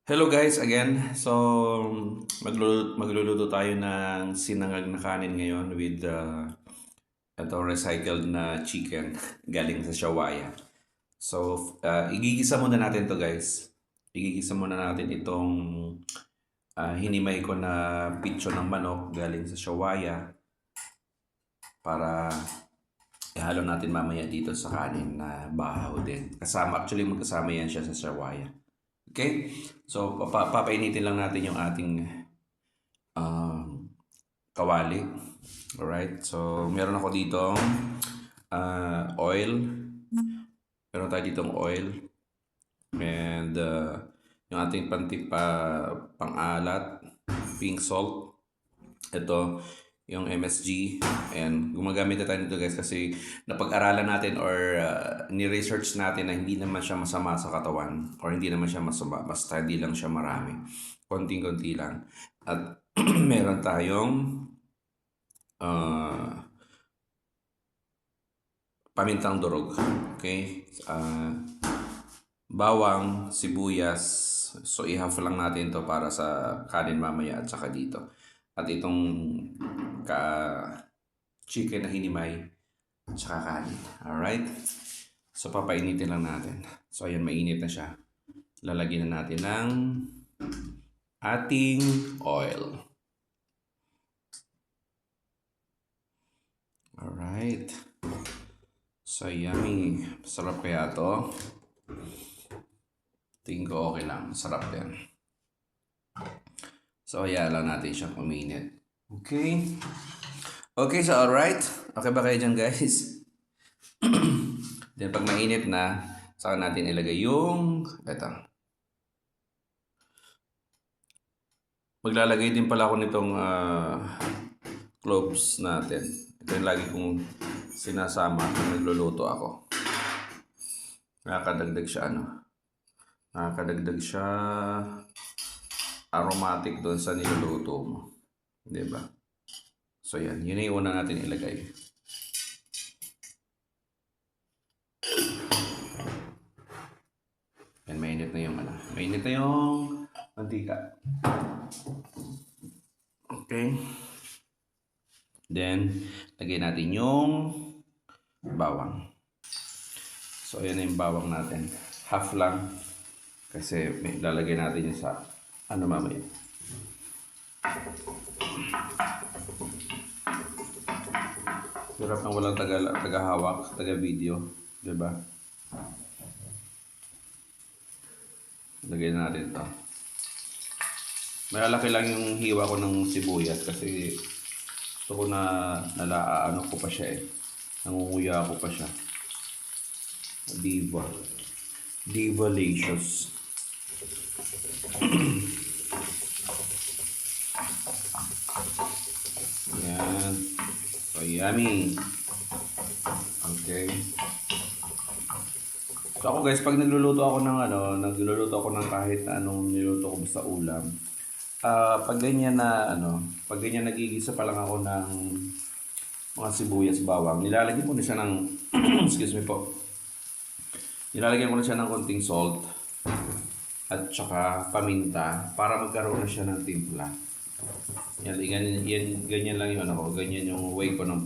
Hello guys again. So magluluto tayo ng sinangag na kanin ngayon with ito recycled na chicken galing sa Shawaya. So igigisa muna natin to guys. Igigisa muna natin itong hinimay ko na pitso ng manok galing sa Shawaya para ihalo natin mamaya dito sa kanin na bahaw din. Actually magkasama yan siya sa Shawaya. Okay? So, papainitin lang natin yung ating kawali. Alright? So, meron ako dito oil. Meron tayo ditong oil. And yung ating pang-alat, pink salt. Ito, yung MSG. And gumagamit na tayo nito guys kasi napag-aralan natin or ni-research natin na hindi naman siya masama sa katawan or hindi naman siya masama, basta hindi lang siya marami. Konting-konti lang. At meron tayong pamintang durog. Okay? Bawang, sibuyas. So, i-half lang natin to para sa kanin mamaya at saka dito. At itong chicken na hinimay at saka kanin. Alright? So, papainitin lang natin. So, ayan, mainit na siya. Lalagyan na natin ng ating oil. Alright. So, yummy. Sarap kaya to. Tingin ko okay lang. Sarap yan. So, hayaan lang natin siyang uminit. Okay. Okay, so alright. Okay ba kayo dyan, guys? Then, pag mainit na, saka natin ilagay yung... Ito. Maglalagay din pala ako nitong cloves natin. Ito yung lagi kong sinasama kung nagluluto ako. Nakakadagdag siya, Nakakadagdag siya aromatic doon sa niluluto mo. Diba? So yan, yun yung una natin ilagay. Yan, mainit na yung mainit na yung mantika. Okay. Then, lagay natin yung bawang. So, ayan na yung bawang natin. Half lang. Kasi lalagay natin yung sa mamaya. Hirap ng walang tagahawak, taga-video. Diba? Lagay na natin ito. Malalaki lang yung hiwa ko ng sibuyas kasi gusto ko na nalaano ko pa siya Nangunguya ko pa siya. Divalicious. Yan. So, yummy. Okay. So, ako guys, pag nagluluto ako ng kahit anong niluto ko sa ulam, pag ganyan pag ganyan nagigisa pa lang ako ng mga sibuyas, bawang, nilalagyan ko na siya ng, excuse me po, nilalagyan ko na siya ng konting salt at saka paminta para magkaroon na siya ng timpla. Yan, ganyan lang yung ganyan yung way ko ng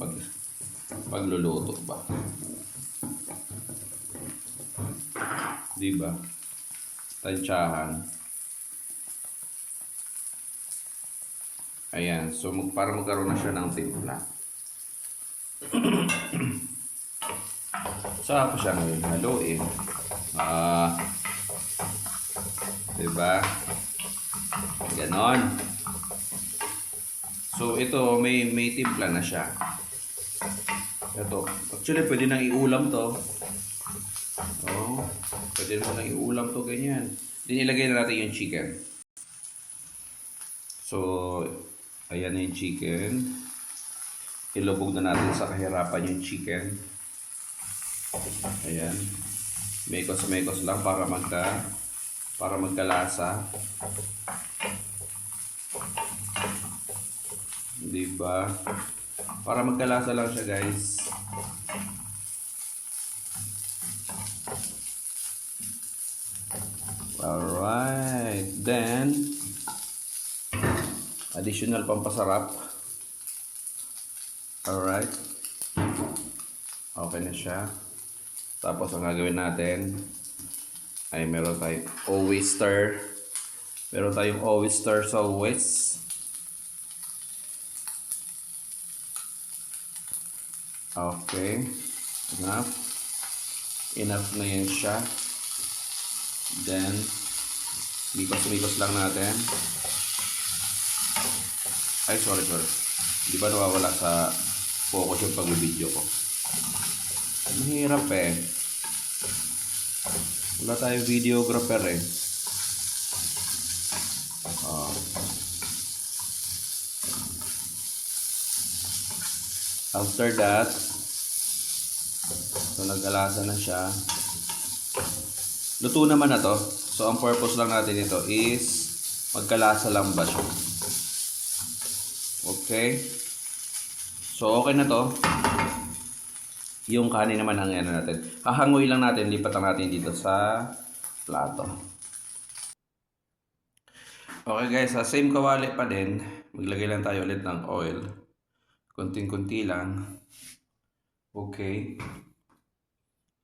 pagluluto ba. Diba? Tansyahan. Ayan, so para magkaroon na siya ng timpla. Saka ko siya ngayon haluin. Diba? Ganon. So ito may timpla na siya. Ito. Actually pwede nang iulam to. Oh, pwede mo nang iulam to ganyan. Then ilagay na natin yung chicken. So ayan na yung chicken. Ilubog na natin sa kahirapan yung chicken. Ayan. Mekos lang para magkalasa. Diba? Para magkalasa lang siya, guys. Alright. then, additional pampasarap. Alright. Okay na siya. Tapos ang gagawin natin ay meron tayong oyster. Meron tayong oyster sauce. Okay. Enough. Enough na yan siya. Then, mikos-mikos lang natin. Ay, sorry. Di ba nawawala sa focus yung pag-video ko? Mahirap eh. Wala tayong videographer eh. After that, so nag-alasa na siya. Luto naman na to. So ang purpose lang natin ito is magkalasa lang ba siya. Okay. So okay na to. Yung kanin naman ang ano natin. Hahangoy lang natin, lipat lang natin dito sa plato. Okay guys, sa same kawali pa din, maglagay lang tayo ulit ng oil. Kunting-kunti lang. Okay.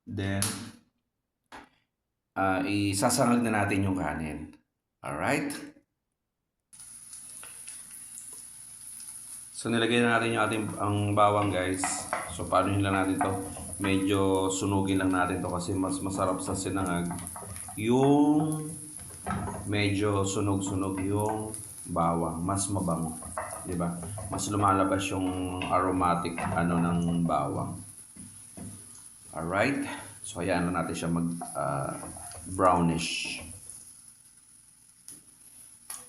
Then, isasangag na natin yung kanin. Alright? So, nilagay na natin yung ang bawang guys. So, paano lang natin to? Medyo sunugin lang natin to kasi mas masarap sa sinangag. Yung medyo sunog-sunog yung bawang. Mas mabango. Diba? Mas lumalabas yung aromatic ng bawang. Alright? So, hayaan na natin siya mag brownish.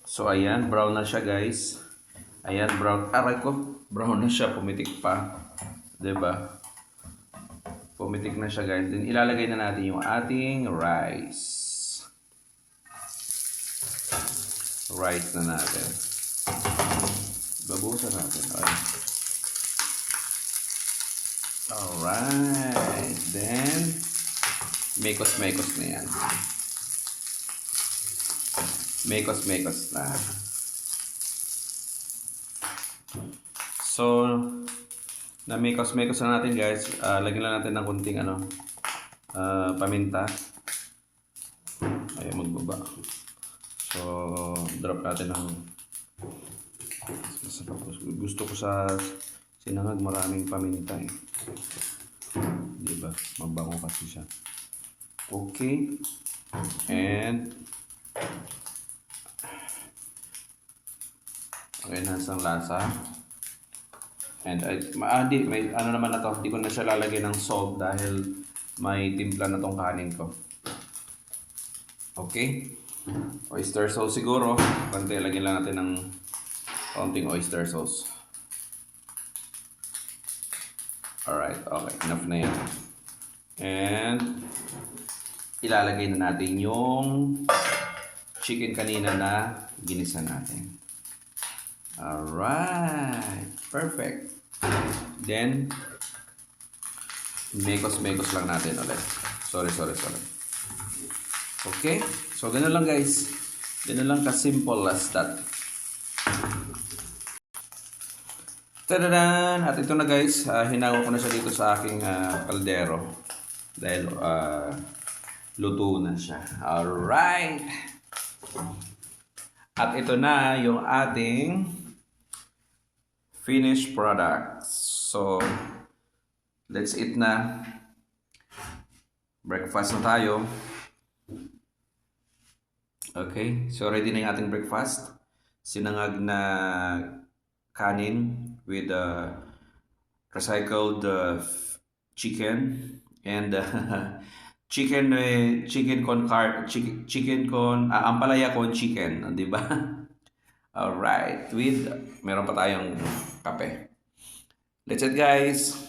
So, ayan. Brown na siya guys. Ayan, brown. Aray ko. Brown na siya. Pumitik pa. Diba? Pumitik na siya guys. Then, ilalagay na natin yung ating rice. Rice na natin. Babusan natin. Alright. Then, mekos-mekos na yan. Mekos-mekos na. So, na-mekos-mekos na natin guys. Lagyan lang natin ng kunting paminta. Ayan, magbaba. So, drop natin ng gusto ko sa sinangag maraming paminta eh. Diba? Mabango kasi siya. Okay. And okay na ang lasa. And may naman na to. Hindi ko na siya lalagay ng salt dahil may timpla na tong kanin ko. Okay. Oyster sauce siguro. Pante, lagyan lang natin ng konting oyster sauce. Alright, okay. Enough na yan. And ilalagay na natin yung chicken kanina na ginisa natin. Alright. Perfect. Then, mekos-mekos lang natin ulit. Sorry. Okay? So, ganun lang guys. Ganun lang ka-simple as that. Tadadan! At ito na guys, hinago ko na siya dito sa aking kaldero. Dahil luto na siya. Alright! At ito na yung ating finished product. So, let's eat na. Breakfast na tayo. Okay, so ready na yung ating breakfast. Sinangag na kanin with recycled chicken and chicken con ampalaya con chicken, di ba? All right, with meron pa tayong kape. Let's eat guys.